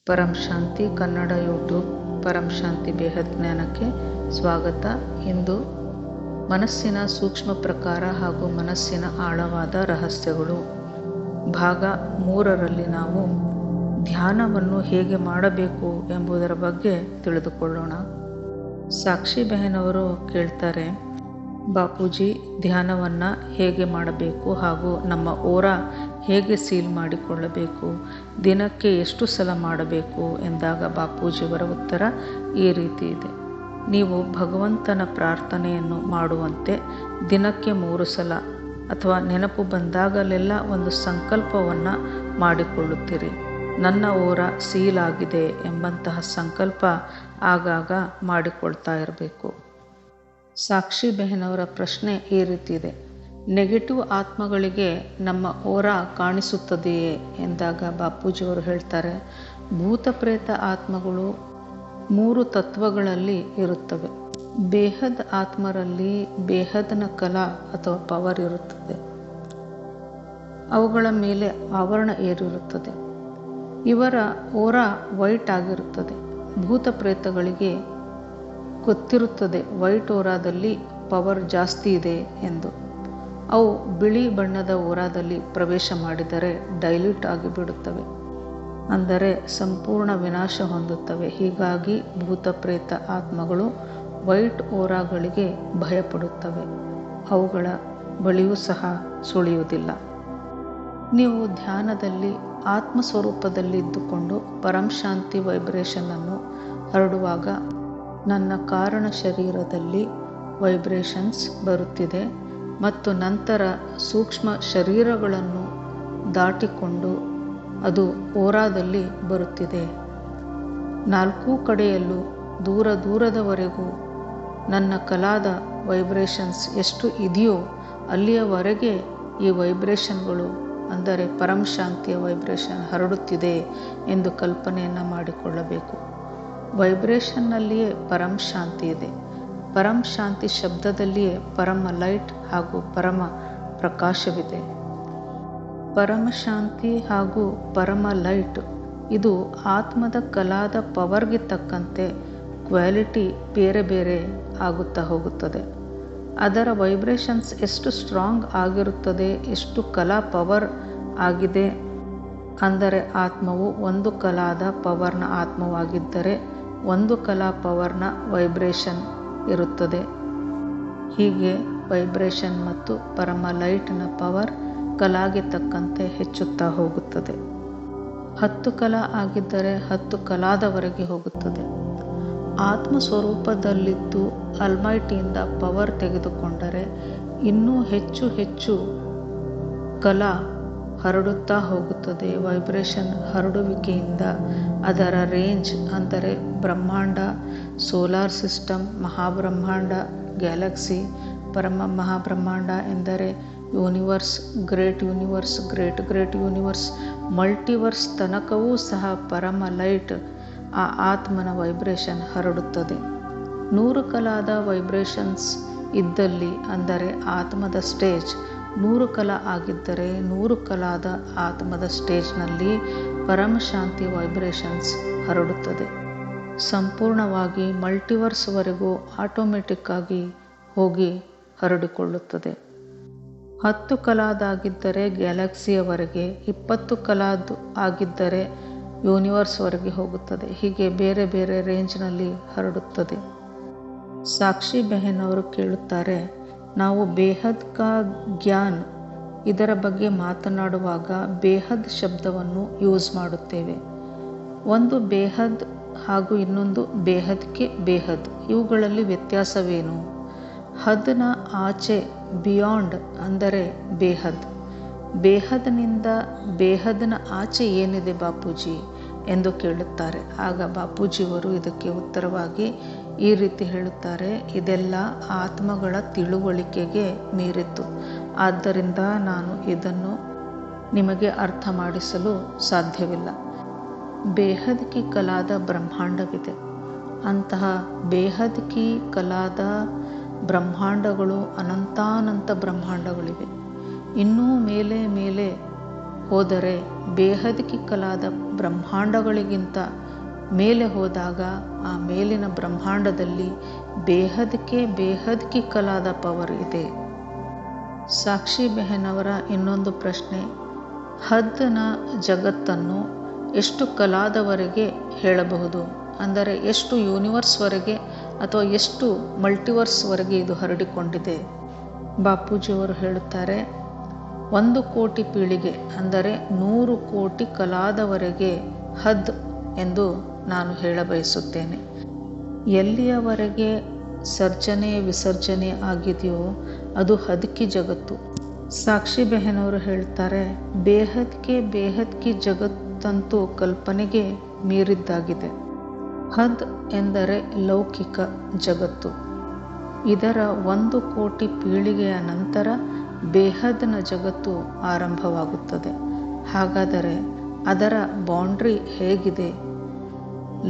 ಪರಂ ಶಾಂತಿ Kannada YouTube ಪರಂ ಶಾಂತಿ ಬೇಹದ್ ಜ್ಞಾನಕ್ಕೆ ಸ್ವಾಗತ. ಇಂದು ಮನಸ್ಸಿನ ಸೂಕ್ಷ್ಮ ಪ್ರಕಾರ ಹಾಗೂ ಮನಸ್ಸಿನ ಆಳವಾದ ರಹಸ್ಯಗಳು ಭಾಗ 3ರಲ್ಲಿ ನಾವು ಧ್ಯಾನವನ್ನು ಹೇಗೆ ಮಾಡಬೇಕು ಎಂಬುದರ ಬಗ್ಗೆ ತಿಳಿದುಕೊಳ್ಳೋಣ. ಸಾಕ್ಷಿ ಬೆಹನವರು ಕೇಳ್ತಾರೆ, ಬಾಪೂಜಿ, ಧ್ಯಾನವನ್ನು ಹೇಗೆ ಮಾಡಬೇಕು ಹಾಗೂ ನಮ್ಮ ಓರ ಹೇಗೆ ಸೀಲ್ ಮಾಡಿಕೊಳ್ಳಬೇಕು, ದಿನಕ್ಕೆ ಎಷ್ಟು ಸಲ ಮಾಡಬೇಕು ಎಂದಾಗ ಬಾಪೂಜಿಯವರ ಉತ್ತರ ಈ ರೀತಿ ಇದೆ. ನೀವು ಭಗವಂತನ ಪ್ರಾರ್ಥನೆಯನ್ನು ಮಾಡುವಂತೆ ದಿನಕ್ಕೆ 3 ಸಲ ಅಥವಾ ನೆನಪು ಬಂದಾಗಲೆಲ್ಲ ಒಂದು ಸಂಕಲ್ಪವನ್ನು ಮಾಡಿಕೊಳ್ಳುತ್ತೀರಿ. ನನ್ನ ಓರ ಸೀಲ್ ಆಗಿದೆ ಎಂಬಂತಹ ಸಂಕಲ್ಪ ಆಗಾಗ ಮಾಡಿಕೊಳ್ತಾ ಇರಬೇಕು. ಸಾಕ್ಷಿ ಬೆಹನವರ ಪ್ರಶ್ನೆ ಈ ರೀತಿ ಇದೆ, ನೆಗೆಟಿವ್ ಆತ್ಮಗಳಿಗೆ ನಮ್ಮ ಓರ ಕಾಣಿಸುತ್ತದೆಯೇ ಎಂದಾಗ ಬಾಪೂಜಿಯವರು ಹೇಳ್ತಾರೆ, ಭೂತ ಪ್ರೇತ ಆತ್ಮಗಳು 3 ತತ್ವಗಳಲ್ಲಿ ಇರುತ್ತವೆ. ಬೇಹದ್ ಆತ್ಮರಲ್ಲಿ ಬೇಹದ್ನ ಕಲಾ ಅಥವಾ ಪವರ್ ಇರುತ್ತದೆ. ಅವುಗಳ ಮೇಲೆ ಆವರಣ ಏರಿರುತ್ತದೆ. ಇವರ ಓರ ವೈಟ್ ಆಗಿರುತ್ತದೆ. ಭೂತ ಪ್ರೇತಗಳಿಗೆ ಗೊತ್ತಿರುತ್ತದೆ ವೈಟ್ ಓರಾದಲ್ಲಿ ಪವರ್ ಜಾಸ್ತಿ ಇದೆ ಎಂದು. ಅವು ಬಿಳಿ ಬಣ್ಣದ ಓರಾದಲ್ಲಿ ಪ್ರವೇಶ ಮಾಡಿದರೆ ಡೈಲ್ಯೂಟ್ ಆಗಿಬಿಡುತ್ತವೆ, ಅಂದರೆ ಸಂಪೂರ್ಣ ವಿನಾಶ ಹೊಂದುತ್ತವೆ. ಹೀಗಾಗಿ ಭೂತ ಪ್ರೇತ ಆತ್ಮಗಳು ವೈಟ್ ಓರಾಗಳಿಗೆ ಭಯಪಡುತ್ತವೆ. ಅವುಗಳ ಬಳಿಯೂ ಸಹ ಸುಳಿಯುವುದಿಲ್ಲ. ನೀವು ಧ್ಯಾನದಲ್ಲಿ ಆತ್ಮಸ್ವರೂಪದಲ್ಲಿ ಇದ್ದುಕೊಂಡು ಪರಂ ಶಾಂತಿ ವೈಬ್ರೇಷನನ್ನು ಹರಡುವಾಗ ನನ್ನ ಕಾರಣ ಶರೀರದಲ್ಲಿ ವೈಬ್ರೇಷನ್ಸ್ ಬರುತ್ತಿದೆ ಮತ್ತು ನಂತರ ಸೂಕ್ಷ್ಮ ಶರೀರಗಳನ್ನು ದಾಟಿಕೊಂಡು ಅದು ಓರಾದಲ್ಲಿ ಬರುತ್ತಿದೆ. 4 ಕಡೆಯಲ್ಲೂ ದೂರದವರೆಗೂ ನನ್ನ ಕಲಾದ ವೈಬ್ರೇಷನ್ಸ್ ಎಷ್ಟು ಇದೆಯೋ ಅಲ್ಲಿಯವರೆಗೆ ಈ ವೈಬ್ರೇಷನ್ಗಳು, ಅಂದರೆ ಪರಂ ಶಾಂತಿಯ ವೈಬ್ರೇಷನ್ ಹರಡುತ್ತಿದೆ ಎಂದು ಕಲ್ಪನೆಯನ್ನು ಮಾಡಿಕೊಳ್ಳಬೇಕು. ವೈಬ್ರೇಷನ್ನಲ್ಲಿಯೇ ಪರಂ ಶಾಂತಿ ಇದೆ. ಪರಂ ಶಾಂತಿ ಶಬ್ದದಲ್ಲಿಯೇ ಪರಮ ಲೈಟ್ ಹಾಗೂ ಪರಮ ಪ್ರಕಾಶವಿದೆ. ಪರಮ ಶಾಂತಿ ಹಾಗೂ ಪರಮ ಲೈಟ್ ಇದು ಆತ್ಮದ ಕಲಾದ ಪವರ್ಗೆ ತಕ್ಕಂತೆ ಕ್ವಾಲಿಟಿ ಬೇರೆ ಬೇರೆ ಆಗುತ್ತಾ ಹೋಗುತ್ತದೆ. ಅದರ ವೈಬ್ರೇಷನ್ಸ್ ಎಷ್ಟು ಸ್ಟ್ರಾಂಗ್ ಆಗಿರುತ್ತದೆ, ಎಷ್ಟು ಕಲಾ ಪವರ್ ಆಗಿದೆ, ಅಂದರೆ ಆತ್ಮವು ಒಂದು ಕಲಾದ ಪವರ್ನ ಆತ್ಮವಾಗಿದ್ದರೆ ಒಂದು ಕಲಾ ಪವರ್ನ ವೈಬ್ರೇಷನ್ ಇರುತ್ತದೆ. ಹೀಗೆ ವೈಬ್ರೇಷನ್ ಮತ್ತು ಪರಮ ಲೈಟ್ನ ಪವರ್ ಕಲಾಗೆ ತಕ್ಕಂತೆ ಹೆಚ್ಚುತ್ತಾ ಹೋಗುತ್ತದೆ. 10 ಕಲಾ ಆಗಿದ್ದರೆ 10 ಕಲಾದವರೆಗೆ ಹೋಗುತ್ತದೆ. ಆತ್ಮ ಸ್ವರೂಪದಲ್ಲಿದ್ದು ಅಲ್ಮೈಟಿಯಿಂದ ಪವರ್ ತೆಗೆದುಕೊಂಡರೆ ಇನ್ನೂ ಹೆಚ್ಚು ಕಲಾ ಹರಡುತ್ತಾ ಹೋಗುತ್ತದೆ. ವೈಬ್ರೇಷನ್ ಹರಡುವಿಕೆಯಿಂದ ಅದರ ರೇಂಜ್, ಅಂದರೆ ಬ್ರಹ್ಮಾಂಡ, ಸೋಲಾರ್ ಸಿಸ್ಟಮ್, ಮಹಾಬ್ರಹ್ಮಾಂಡ, ಗ್ಯಾಲಕ್ಸಿ, ಪರಮ ಮಹಾಬ್ರಹ್ಮಾಂಡ ಎಂದರೆ universe, great universe, great universe, multiverse ತನಕವೂ ಸಹ ಪರಮ ಲೈಟ್ ಆ ಆತ್ಮನ ವೈಬ್ರೇಷನ್ ಹರಡುತ್ತದೆ. 100 ಕಲಾದ ವೈಬ್ರೇಷನ್ಸ್ ಇದ್ದಲ್ಲಿ, ಅಂದರೆ ಆತ್ಮದ ಸ್ಟೇಜ್ 100 ಕಲಾ ಆಗಿದ್ದರೆ 100 ಕಲಾದ ಆತ್ಮದ ಸ್ಟೇಜ್ನಲ್ಲಿ ಪರಮ ಶಾಂತಿ ವೈಬ್ರೇಷನ್ಸ್ ಹರಡುತ್ತದೆ. ಸಂಪೂರ್ಣವಾಗಿ ಮಲ್ಟಿವರ್ಸ್ವರೆಗೂ ಆಟೋಮೆಟಿಕ್ ಆಗಿ ಹೋಗಿ ಹರಡಿಕೊಳ್ಳುತ್ತದೆ. 10 ಕಲಾದಾಗಿದ್ದರೆ ಗ್ಯಾಲಕ್ಸಿಯವರೆಗೆ, 20 ಕಲಾದು ಆಗಿದ್ದರೆ ಯೂನಿವರ್ಸ್ವರೆಗೆ ಹೋಗುತ್ತದೆ. ಹೀಗೆ ಬೇರೆ ಬೇರೆ ರೇಂಜ್ನಲ್ಲಿ ಹರಡುತ್ತದೆ. ಸಾಕ್ಷಿ ಬೆಹನವರು ಕೇಳುತ್ತಾರೆ, ನಾವು ಬೇಹದ್ ಕಾ ಜ್ಞಾನ್ ಇದರ ಬಗ್ಗೆ ಮಾತನಾಡುವಾಗ ಬೇಹದ್ ಶಬ್ದವನ್ನು ಯೂಸ್ ಮಾಡುತ್ತೇವೆ. ಒಂದು ಬೇಹದ್ ಹಾಗೂ ಇನ್ನೊಂದು ಬೇಹದ್ಕೆ ಬೇಹದ್, ಇವುಗಳಲ್ಲಿ ವ್ಯತ್ಯಾಸವೇನು? ಹದ್ನ ಆಚೆ ಬಿಯಾಂಡ್ ಅಂದರೆ ಬೇಹದ್. ಬೇಹದ್ನಿಂದ ಬೇಹದ್ನ ಆಚೆ ಏನಿದೆ ಬಾಪೂಜಿ ಎಂದು ಕೇಳುತ್ತಾರೆ. ಆಗ ಬಾಪೂಜಿಯವರು ಇದಕ್ಕೆ ಉತ್ತರವಾಗಿ ಈ ರೀತಿ ಹೇಳುತ್ತಾರೆ, ಇದೆಲ್ಲ ಆತ್ಮಗಳ ತಿಳುವಳಿಕೆಗೆ ಮೀರಿದ್ದು, ಆದ್ದರಿಂದ ನಾನು ಇದನ್ನು ನಿಮಗೆ ಅರ್ಥ ಮಾಡಿಸಲು ಸಾಧ್ಯವಿಲ್ಲ. ಬೇಹದ್ ಕಿ ಕಲಾದ ಬ್ರಹ್ಮಾಂಡವಿದೆ. ಅಂತಹ ಬೇಹದ್ ಕಿ ಕಲಾದ ಬ್ರಹ್ಮಾಂಡಗಳು ಅನಂತಾನಂತ ಬ್ರಹ್ಮಾಂಡಗಳಿವೆ. ಇನ್ನೂ ಮೇಲೆ ಹೋದರೆ ಬೇಹದ್ಕಿಕ್ಕಲಾದ ಬ್ರಹ್ಮಾಂಡಗಳಿಗಿಂತ ಮೇಲೆ ಹೋದಾಗ ಆ ಮೇಲಿನ ಬ್ರಹ್ಮಾಂಡದಲ್ಲಿ ಬೇಹದ್ಕಿಕ್ಕಲಾದ ಪವರ್ ಇದೆ. ಸಾಕ್ಷಿ ಬೆಹನವರ ಇನ್ನೊಂದು ಪ್ರಶ್ನೆ, ಹದ್ನ ಜಗತ್ತನ್ನು ಎಷ್ಟು ಕಲಾದವರೆಗೆ ಹೇಳಬಹುದು? ಅಂದರೆ ಎಷ್ಟು ಯೂನಿವರ್ಸ್ವರೆಗೆ ಅಥವಾ ಎಷ್ಟು ಮಲ್ಟಿವರ್ಸ್ವರೆಗೆ ಇದು ಹರಡಿಕೊಂಡಿದೆ? ಬಾಪೂಜಿಯವರು ಹೇಳುತ್ತಾರೆ, 1 ಕೋಟಿ ಪೀಳಿಗೆ ಅಂದರೆ 100 ಕೋಟಿ ಕಲಾದವರೆಗೆ ಹದ್ ಎಂದು ನಾನು ಹೇಳಬಯಸುತ್ತೇನೆ. ಎಲ್ಲಿಯವರೆಗೆ ಸರ್ಜನೆ ವಿಸರ್ಜನೆ ಆಗಿದೆಯೋ ಅದು ಹದ್ಕಿ ಜಗತ್ತು. ಸಾಕ್ಷಿ ಬೆಹನವರು ಹೇಳ್ತಾರೆ, ಬೇಹದ್ಕಿ ಜಗತ್ತಂತೂ ಕಲ್ಪನೆಗೆ ಮೀರಿದ್ದಾಗಿದೆ. ಹದ್ ಎಂದರೆ ಲೌಕಿಕ ಜಗತ್ತು. ಇದರ 1 ಕೋಟಿ ಪೀಳಿಗೆಯ ನಂತರ ಬೇಹದ್ನ ಜಗತ್ತು ಆರಂಭವಾಗುತ್ತದೆ. ಹಾಗಾದರೆ ಅದರ ಬೌಂಡ್ರಿ ಹೇಗಿದೆ?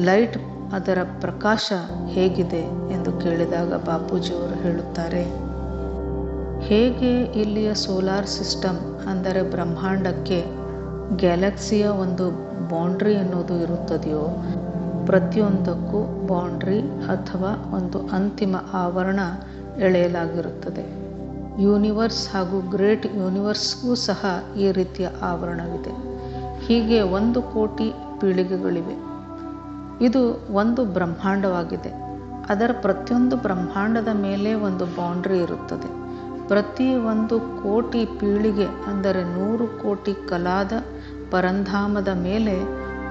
ಲೈಟ್, ಅದರ ಪ್ರಕಾಶ ಹೇಗಿದೆ ಎಂದು ಕೇಳಿದಾಗ ಬಾಪೂಜಿಯವರು ಹೇಳುತ್ತಾರೆ, ಹೇಗೆ ಇಲ್ಲಿಯ ಸೋಲಾರ್ ಸಿಸ್ಟಮ್ ಅಂದರೆ ಬ್ರಹ್ಮಾಂಡಕ್ಕೆ ಗ್ಯಾಲಕ್ಸಿಯ ಒಂದು ಬೌಂಡ್ರಿ ಅನ್ನೋದು ಇರುತ್ತದೆಯೋ, ಪ್ರತಿಯೊಂದಕ್ಕೂ ಬೌಂಡ್ರಿ ಅಥವಾ ಒಂದು ಅಂತಿಮ ಆವರಣ ಎಳೆಯಲಾಗಿರುತ್ತದೆ. ಯೂನಿವರ್ಸ್ ಹಾಗೂ ಗ್ರೇಟ್ ಯೂನಿವರ್ಸ್ಗೂ ಸಹ ಈ ರೀತಿಯ ಆವರಣವಿದೆ. ಹೀಗೆ 1 ಕೋಟಿ ಪೀಳಿಗೆಗಳಿವೆ. ಇದು ಒಂದು ಬ್ರಹ್ಮಾಂಡವಾಗಿದೆ. ಅದರ ಪ್ರತಿಯೊಂದು ಬ್ರಹ್ಮಾಂಡದ ಮೇಲೆ ಒಂದು ಬೌಂಡ್ರಿ ಇರುತ್ತದೆ. ಪ್ರತಿ 1 ಕೋಟಿ ಪೀಳಿಗೆ ಅಂದರೆ 100 ಕೋಟಿ ಕಲಾದ ಪರಂಧಾಮದ ಮೇಲೆ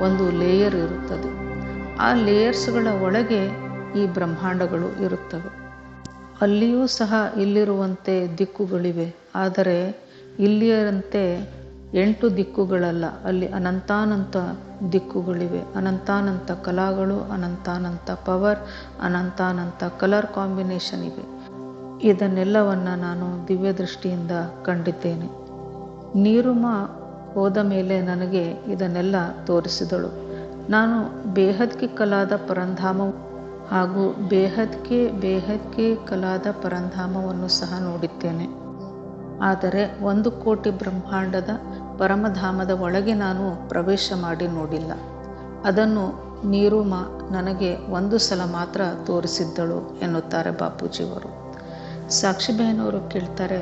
ಒಂದು ಲೇಯರ್ ಇರುತ್ತದೆ. ಆ ಲೇಯರ್ಸ್ಗಳ ಒಳಗೆ ಈ ಬ್ರಹ್ಮಾಂಡಗಳು ಇರುತ್ತವೆ. ಅಲ್ಲಿಯೂ ಸಹ ಇಲ್ಲಿರುವಂತೆ ದಿಕ್ಕುಗಳಿವೆ. ಆದರೆ ಇಲ್ಲಿಯಂತೆ 8 ದಿಕ್ಕುಗಳಲ್ಲ, ಅಲ್ಲಿ ಅನಂತಾನಂತ ದಿಕ್ಕುಗಳಿವೆ, ಅನಂತಾನಂತ ಕಲಾಗಳು, ಅನಂತಾನಂತ ಪವರ್, ಅನಂತಾನಂತ ಕಲರ್ ಕಾಂಬಿನೇಷನ್ ಇವೆ. ಇದನ್ನೆಲ್ಲವನ್ನು ನಾನು ದಿವ್ಯ ದೃಷ್ಟಿಯಿಂದ ಕಂಡಿದ್ದೇನೆ. ನೀರುಮ ಹೋದ ಮೇಲೆ ನನಗೆ ಇದನ್ನೆಲ್ಲ ತೋರಿಸಿದಳು. ನಾನು ಬೇಹದ್ಕಿ ಕಲಾದ ಪರಂಧಾಮ ಹಾಗೂ ಬೇಹದ್ಕಿ ಕಲಾದ ಪರಂಧಾಮವನ್ನು ಸಹ ನೋಡಿದ್ದೇನೆ. ಆದರೆ 1 ಕೋಟಿ ಬ್ರಹ್ಮಾಂಡದ ಪರಮಧಾಮದ ಒಳಗೆ ನಾನು ಪ್ರವೇಶ ಮಾಡಿ ನೋಡಿಲ್ಲ. ಅದನ್ನು ನೀರುಮ ನನಗೆ 1 ಸಲ ಮಾತ್ರ ತೋರಿಸಿದ್ದಳು ಎನ್ನುತ್ತಾರೆ ಬಾಪೂಜಿಯವರು. ಸಾಕ್ಷಿ ಬೆಹನವರು ಕೇಳ್ತಾರೆ,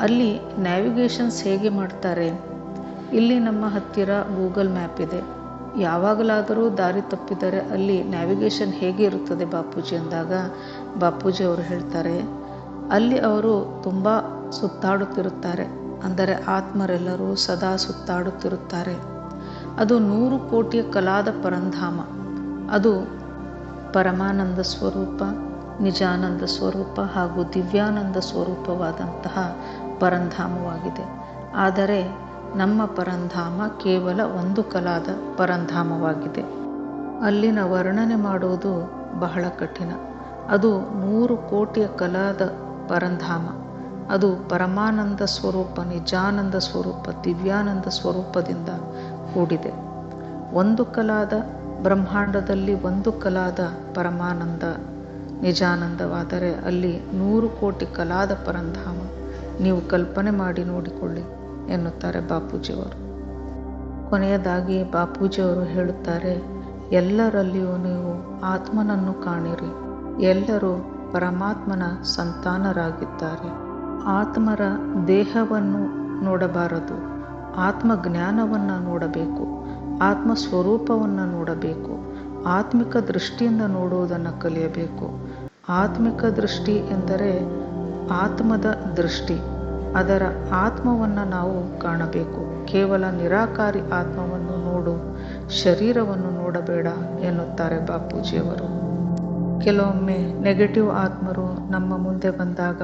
ಅಲ್ಲಿ ನ್ಯಾವಿಗೇಷನ್ಸ್ ಹೇಗೆ ಮಾಡ್ತಾರೆ? ಇಲ್ಲಿ ನಮ್ಮ ಹತ್ತಿರ ಗೂಗಲ್ ಮ್ಯಾಪ್ ಇದೆ. ಯಾವಾಗಲಾದರೂ ದಾರಿ ತಪ್ಪಿದರೆ ಅಲ್ಲಿ ನ್ಯಾವಿಗೇಷನ್ ಹೇಗೆ ಇರುತ್ತದೆ ಬಾಪೂಜಿ ಅಂದಾಗ ಬಾಪೂಜಿ ಅವರು ಹೇಳ್ತಾರೆ, ಅಲ್ಲಿ ಅವರು ತುಂಬ ಸುತ್ತಾಡುತ್ತಿರುತ್ತಾರೆ. ಅಂದರೆ ಆತ್ಮರೆಲ್ಲರೂ ಸದಾ ಸುತ್ತಾಡುತ್ತಿರುತ್ತಾರೆ. ಅದು 100 ಕೋಟಿಯ ಕಲಾದ ಪರಂಧಾಮ. ಅದು ಪರಮಾನಂದ ಸ್ವರೂಪ, ನಿಜಾನಂದ ಸ್ವರೂಪ ಹಾಗೂ ದಿವ್ಯಾನಂದ ಸ್ವರೂಪವಾದಂತಹ ಪರಂಧಾಮವಾಗಿದೆ. ಆದರೆ ನಮ್ಮ ಪರಂಧಾಮ ಕೇವಲ 1 ಕಲಾದ ಪರಂಧಾಮವಾಗಿದೆ. ಅಲ್ಲಿನ ವರ್ಣನೆ ಮಾಡುವುದು ಬಹಳ ಕಠಿಣ. ಅದು 100 ಕೋಟಿಯ ಕಲಾದ ಪರಂಧಾಮ. ಅದು ಪರಮಾನಂದ ಸ್ವರೂಪ, ನಿಜಾನಂದ ಸ್ವರೂಪ, ದಿವ್ಯಾನಂದ ಸ್ವರೂಪದಿಂದ ಕೂಡಿದೆ. 1 ಕಲಾದ ಬ್ರಹ್ಮಾಂಡದಲ್ಲಿ 1 ಕಲಾದ ಪರಮಾನಂದ ನಿಜಾನಂದವಾದರೆ ಅಲ್ಲಿ 100 ಕೋಟಿ ಕಲಾದ ಪರಂಧಾಮ. ನೀವು ಕಲ್ಪನೆ ಮಾಡಿ ನೋಡಿಕೊಳ್ಳಿ ಎನ್ನುತ್ತಾರೆ ಬಾಪೂಜಿಯವರು. ಕೊನೆಯದಾಗಿ ಬಾಪೂಜಿಯವರು ಹೇಳುತ್ತಾರೆ, ಎಲ್ಲರಲ್ಲಿಯೂ ನೀವು ಆತ್ಮನನ್ನು ಕಾಣಿರಿ. ಎಲ್ಲರೂ ಪರಮಾತ್ಮನ ಸಂತಾನರಾಗಿದ್ದಾರೆ. ಆತ್ಮರ ದೇಹವನ್ನು ನೋಡಬಾರದು, ಆತ್ಮಜ್ಞಾನವನ್ನು ನೋಡಬೇಕು, ಆತ್ಮ ಸ್ವರೂಪವನ್ನು ನೋಡಬೇಕು, ಆತ್ಮಿಕ ದೃಷ್ಟಿಯಿಂದ ನೋಡುವುದನ್ನು ಕಲಿಯಬೇಕು. ಆತ್ಮಿಕ ದೃಷ್ಟಿ ಎಂದರೆ ಆತ್ಮದ ದೃಷ್ಟಿ. ಅದರ ಆತ್ಮವನ್ನು ನಾವು ಕಾಣಬೇಕು. ಕೇವಲ ನಿರಾಕಾರಿ ಆತ್ಮವನ್ನು ನೋಡು, ಶರೀರವನ್ನು ನೋಡಬೇಡ ಎನ್ನುತ್ತಾರೆ ಬಾಪೂಜಿಯವರು. ಕೆಲವೊಮ್ಮೆ ನೆಗೆಟಿವ್ ಆತ್ಮರು ನಮ್ಮ ಮುಂದೆ ಬಂದಾಗ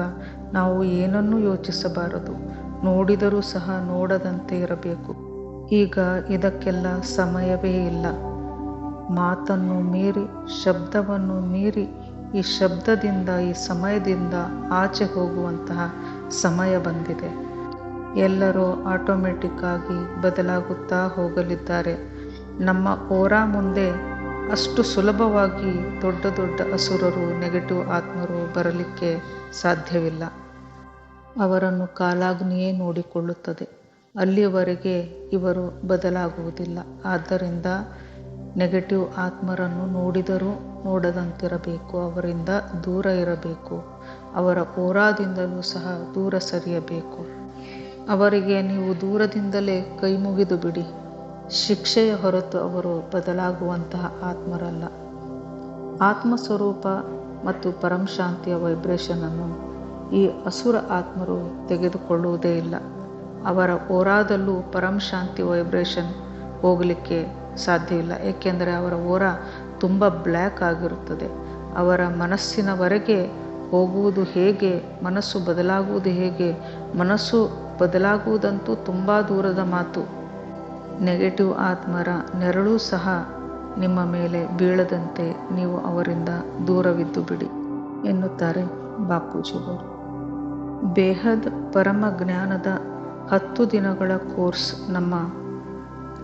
ನಾವು ಏನನ್ನೂ ಯೋಚಿಸಬಾರದು, ನೋಡಿದರೂ ಸಹ ನೋಡದಂತೆ ಇರಬೇಕು. ಈಗ ಇದಕ್ಕೆಲ್ಲ ಸಮಯವೇ ಇಲ್ಲ. ಮಾತನ್ನು ಮೀರಿ, ಶಬ್ದವನ್ನು ಮೀರಿ, ಈ ಶಬ್ದದಿಂದ, ಈ ಸಮಯದಿಂದ ಆಚೆ ಹೋಗುವಂತಹ ಸಮಯ ಬಂದಿದೆ. ಎಲ್ಲರೂ ಆಟೋಮೆಟಿಕ್ ಆಗಿ ಬದಲಾಗುತ್ತಾ ಹೋಗಲಿದ್ದಾರೆ. ನಮ್ಮ ಓರಾ ಮುಂದೆ ಅಷ್ಟು ಸುಲಭವಾಗಿ ದೊಡ್ಡ ದೊಡ್ಡ ಅಸುರರು, ನೆಗೆಟಿವ್ ಆತ್ಮರು ಬರಲಿಕ್ಕೆ ಸಾಧ್ಯವಿಲ್ಲ. ಅವರನ್ನು ಕಾಲಾಗ್ನಿಯೇ ನೋಡಿಕೊಳ್ಳುತ್ತದೆ. ಅಲ್ಲಿಯವರೆಗೆ ಇವರು ಬದಲಾಗುವುದಿಲ್ಲ. ಆದ್ದರಿಂದ ನೆಗೆಟಿವ್ ಆತ್ಮರನ್ನು ನೋಡಿದರೂ ನೋಡದಂತಿರಬೇಕು, ಅವರಿಂದ ದೂರ ಇರಬೇಕು, ಅವರ ಓರಾದಿಂದಲೂ ಸಹ ದೂರ ಸರಿಯಬೇಕು. ಅವರಿಗೆ ನೀವು ದೂರದಿಂದಲೇ ಕೈ ಮುಗಿದು ಬಿಡಿ. ಶಿಕ್ಷೆಯ ಹೊರತು ಅವರು ಬದಲಾಗುವಂತಹ ಆತ್ಮರಲ್ಲ. ಆತ್ಮಸ್ವರೂಪ ಮತ್ತು ಪರಂ ಶಾಂತಿಯ ವೈಬ್ರೇಷನನ್ನು ಈ ಅಸುರ ಆತ್ಮರು ತೆಗೆದುಕೊಳ್ಳುವುದೇ ಇಲ್ಲ. ಅವರ ಓರಾದಲ್ಲೂ ಪರಂ ಶಾಂತಿ ವೈಬ್ರೇಷನ್ ಹೋಗಲಿಕ್ಕೆ ಸಾಧ್ಯವಿಲ್ಲ, ಏಕೆಂದರೆ ಅವರ ಓರಾ ತುಂಬ ಬ್ಲ್ಯಾಕ್ ಆಗಿರುತ್ತದೆ. ಅವರ ಮನಸ್ಸಿನವರೆಗೆ ಹೋಗುವುದು ಹೇಗೆ, ಮನಸ್ಸು ಬದಲಾಗುವುದು ಹೇಗೆ? ಮನಸ್ಸು ಬದಲಾಗುವುದಂತೂ ತುಂಬ ದೂರದ ಮಾತು. ನೆಗೆಟಿವ್ ಆತ್ಮರ ನೆರಳು ಸಹ ನಿಮ್ಮ ಮೇಲೆ ಬೀಳದಂತೆ ನೀವು ಅವರಿಂದ ದೂರವಿದ್ದು ಬಿಡಿ ಎನ್ನುತ್ತಾರೆ ಬಾಪೂಜಿಯವರು. ಬೇಹದ್ ಪರಮ ಜ್ಞಾನದ 10 ದಿನಗಳ ಕೋರ್ಸ್ ನಮ್ಮ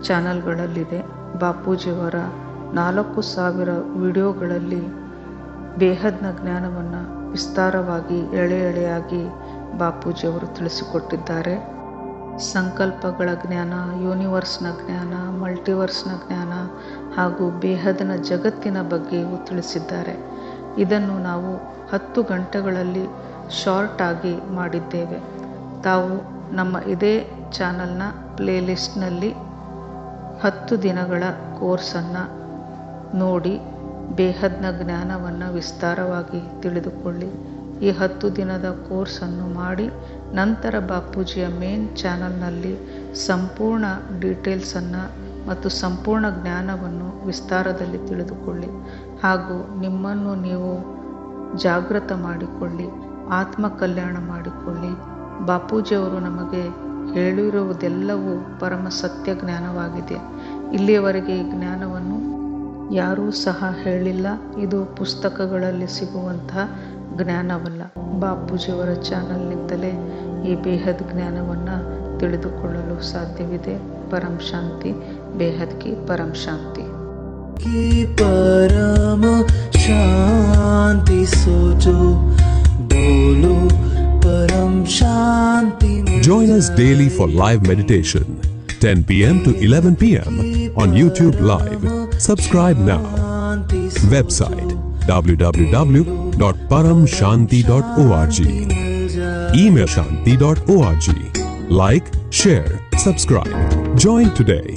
ಚಾನಲ್ಗಳಲ್ಲಿದೆ. ಬಾಪೂಜಿಯವರ 4000 ವಿಡಿಯೋಗಳಲ್ಲಿ ಬೇಹದ್ನ ಜ್ಞಾನವನ್ನು ವಿಸ್ತಾರವಾಗಿ ಎಳೆ ಎಳೆಯಾಗಿ ಬಾಪೂಜಿಯವರು ತಿಳಿಸಿಕೊಟ್ಟಿದ್ದಾರೆ. ಸಂಕಲ್ಪಗಳ ಜ್ಞಾನ, ಯೂನಿವರ್ಸ್ನ ಜ್ಞಾನ, ಮಲ್ಟಿವರ್ಸ್ನ ಜ್ಞಾನ ಹಾಗೂ ಬೇಹದ್ನ ಜಗತ್ತಿನ ಬಗ್ಗೆಯೂ ತಿಳಿಸಿದ್ದಾರೆ. ಇದನ್ನು ನಾವು 10 ಗಂಟೆಗಳಲ್ಲಿ ಶಾರ್ಟ್ ಆಗಿ ಮಾಡಿದ್ದೇವೆ. ತಾವು ನಮ್ಮ ಇದೇ ಚಾನಲ್ನ ಪ್ಲೇಲಿಸ್ಟ್ನಲ್ಲಿ 10 ದಿನಗಳ ಕೋರ್ಸನ್ನು ನೋಡಿ ಬೇಹದ್ನ ಜ್ಞಾನವನ್ನು ವಿಸ್ತಾರವಾಗಿ ತಿಳಿದುಕೊಳ್ಳಿ. ಈ 10 ದಿನದ ಕೋರ್ಸನ್ನು ಮಾಡಿ ನಂತರ ಬಾಪೂಜಿಯ ಮೇನ್ ಚಾನಲ್ನಲ್ಲಿ ಸಂಪೂರ್ಣ ಡೀಟೇಲ್ಸನ್ನು ಮತ್ತು ಸಂಪೂರ್ಣ ಜ್ಞಾನವನ್ನು ವಿಸ್ತಾರದಲ್ಲಿ ತಿಳಿದುಕೊಳ್ಳಿ. ಹಾಗೂ ನಿಮ್ಮನ್ನು ನೀವು ಜಾಗೃತ ಮಾಡಿಕೊಳ್ಳಿ, ಆತ್ಮ ಕಲ್ಯಾಣ ಮಾಡಿಕೊಳ್ಳಿ. ಬಾಪೂಜಿಯವರು ನಮಗೆ ಹೇಳಿರುವುದೆಲ್ಲವೂ ಪರಮ ಸತ್ಯ ಜ್ಞಾನವಾಗಿದೆ. ಇಲ್ಲಿಯವರೆಗೆ ಈ ಜ್ಞಾನವನ್ನು ಯಾರೂ ಸಹ ಹೇಳಿಲ್ಲ. ಇದು ಪುಸ್ತಕಗಳಲ್ಲಿ ಸಿಗುವಂತಹ ಜ್ಞಾನವಲ್ಲ. ಬಾಪೂಜಿಯವರ ಚಾನಲ್ನಿಂದಲೇ ಈ ಬೇಹದ್ ಜ್ಞಾನವನ್ನು ತಿಳಿದುಕೊಳ್ಳಲು ಸಾಧ್ಯವಿದೆ. ಪರಂ ಶಾಂತಿ. ಬೇಹದ್ ಕಿ ಪರಂ ಶಾಂತಿ. परम शांति सोचो बोलो परम शांति. Join us daily for live meditation 10 p.m. to 11 p.m. on YouTube Live. Subscribe now. Website www.paramshanti.org. Email shanti.org. Like, share, subscribe. Join today.